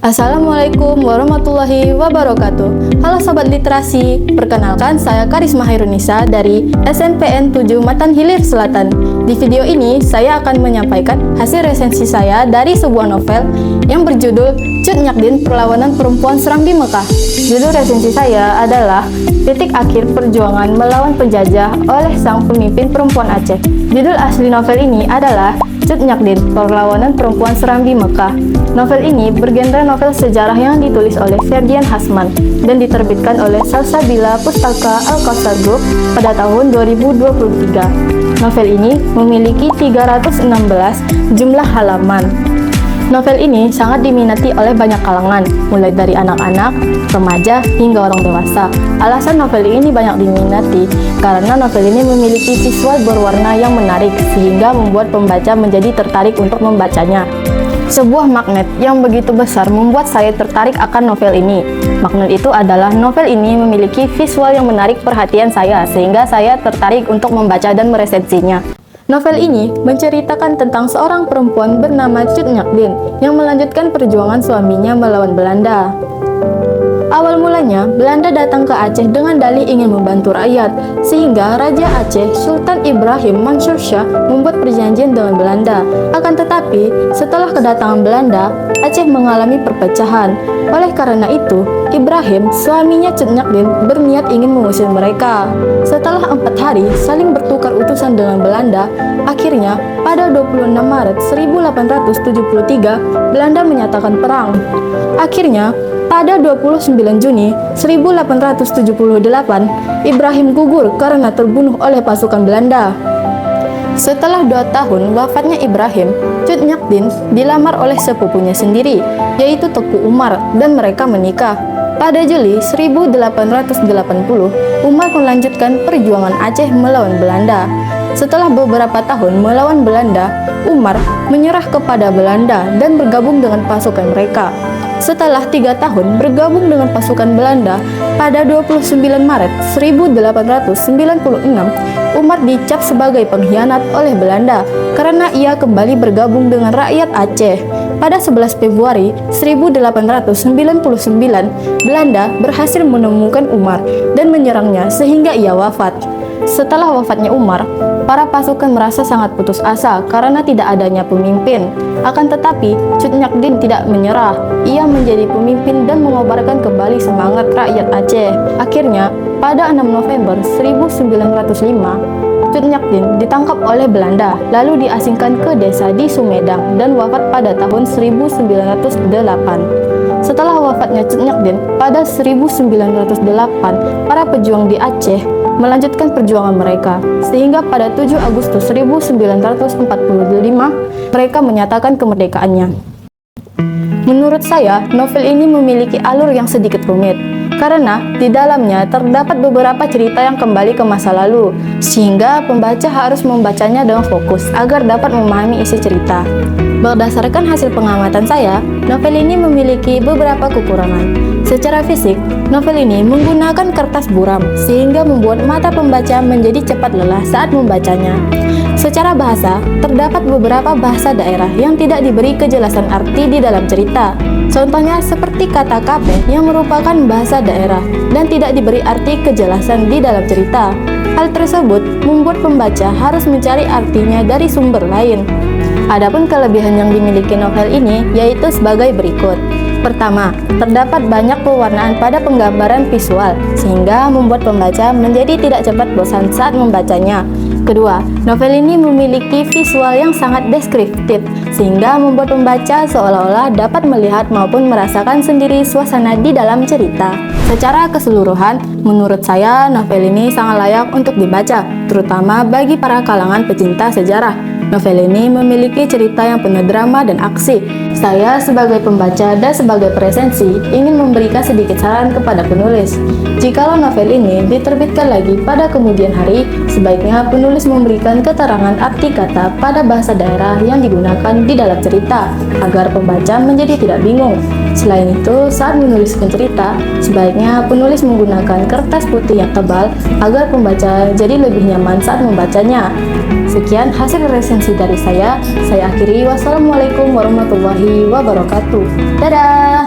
Assalamualaikum warahmatullahi wabarakatuh. Halo Sobat Literasi, perkenalkan saya Karisma Hairunisa dari SNPN 7 Matan Hilir Selatan. Di video ini saya akan menyampaikan hasil resensi saya dari sebuah novel yang berjudul Cut Nyak Perlawanan Perempuan Serambi Mekah. Judul resensi saya adalah Titik Akhir Perjuangan Melawan Penjajah oleh Sang Pemimpin Perempuan Aceh. Judul asli novel ini adalah Cut Nyak Perlawanan Perempuan Serambi Mekah. Novel ini bergenre novel sejarah yang ditulis oleh Ferdian Hasman dan diterbitkan oleh Salsabila Pustaka Al-Kausar Group pada tahun 2023. Novel ini memiliki 316 jumlah halaman. Novel ini sangat diminati oleh banyak kalangan, mulai dari anak-anak, remaja, hingga orang dewasa. Alasan novel ini banyak diminati karena novel ini memiliki visual berwarna yang menarik, sehingga membuat pembaca menjadi tertarik untuk membacanya. Sebuah magnet yang begitu besar membuat saya tertarik akan novel ini. Magnet itu adalah novel ini memiliki visual yang menarik perhatian saya, sehingga saya tertarik untuk membaca dan meresensinya. Novel ini menceritakan tentang seorang perempuan bernama Cut Nyak yang melanjutkan perjuangan suaminya melawan Belanda. Awal mulanya, Belanda datang ke Aceh dengan dalih ingin membantu rakyat, sehingga Raja Aceh Sultan Ibrahim Mansur Shah membuat perjanjian dengan Belanda. Akan tetapi, setelah kedatangan Belanda, Aceh mengalami perpecahan. Oleh karena itu, Ibrahim, suaminya Cut Nyak berniat ingin mengusir mereka. Setelah 4 hari saling bertukar utusan dengan Belanda, akhirnya pada 26 Maret 1873, Belanda menyatakan perang. Akhirnya, pada 29 Juni 1878, Ibrahim gugur karena terbunuh oleh pasukan Belanda. Setelah 2 tahun wafatnya Ibrahim, Cut Nyak dilamar oleh sepupunya sendiri, yaitu Teku Umar, dan mereka menikah. Pada Juli 1880, Umar melanjutkan perjuangan Aceh melawan Belanda. Setelah beberapa tahun melawan Belanda, Umar menyerah kepada Belanda dan bergabung dengan pasukan mereka. Setelah 3 tahun bergabung dengan pasukan Belanda, pada 29 Maret 1896, Umar dicap sebagai pengkhianat oleh Belanda karena ia kembali bergabung dengan rakyat Aceh. Pada 11 Februari 1899, Belanda berhasil menemukan Umar dan menyerangnya sehingga ia wafat. Setelah wafatnya Umar, para pasukan merasa sangat putus asa karena tidak adanya pemimpin. Akan tetapi, Cut Nyak tidak menyerah. Ia menjadi pemimpin dan mengobarkan kembali semangat rakyat Aceh. Akhirnya, pada 6 November 1905, Cut Nyak ditangkap oleh Belanda, lalu diasingkan ke desa di Sumedang dan wafat pada tahun 1908. Setelah wafatnya Cut Nyak pada 1908, para pejuang di Aceh melanjutkan perjuangan mereka, sehingga pada 7 Agustus 1945 mereka menyatakan kemerdekaannya. Menurut saya, novel ini memiliki alur yang sedikit rumit, karena di dalamnya terdapat beberapa cerita yang kembali ke masa lalu, sehingga pembaca harus membacanya dengan fokus agar dapat memahami isi cerita. Berdasarkan hasil pengamatan saya, novel ini memiliki beberapa kekurangan. Secara fisik, novel ini menggunakan kertas buram, sehingga membuat mata pembaca menjadi cepat lelah saat membacanya. Secara bahasa, terdapat beberapa bahasa daerah yang tidak diberi kejelasan arti di dalam cerita. Contohnya seperti kata kape yang merupakan bahasa daerah dan tidak diberi arti kejelasan di dalam cerita. Hal tersebut membuat pembaca harus mencari artinya dari sumber lain. Adapun kelebihan yang dimiliki novel ini yaitu sebagai berikut. Pertama, terdapat banyak pewarnaan pada penggambaran visual, sehingga membuat pembaca menjadi tidak cepat bosan saat membacanya. Kedua, novel ini memiliki visual yang sangat deskriptif, sehingga membuat pembaca seolah-olah dapat melihat maupun merasakan sendiri suasana di dalam cerita. Secara keseluruhan, menurut saya novel ini sangat layak untuk dibaca, terutama bagi para kalangan pecinta sejarah. Novel ini memiliki cerita yang penuh drama dan aksi. Saya sebagai pembaca dan sebagai presensi ingin memberikan sedikit saran kepada penulis. Jikalau novel ini diterbitkan lagi pada kemudian hari, sebaiknya penulis memberikan keterangan arti kata pada bahasa daerah yang digunakan di dalam cerita, agar pembaca menjadi tidak bingung. Selain itu, saat menuliskan cerita, sebaiknya penulis menggunakan kertas putih yang tebal agar pembaca jadi lebih nyaman saat membacanya. Sekian hasil resensi dari saya akhiri. Wassalamualaikum warahmatullahi wabarakatuh. Dadah!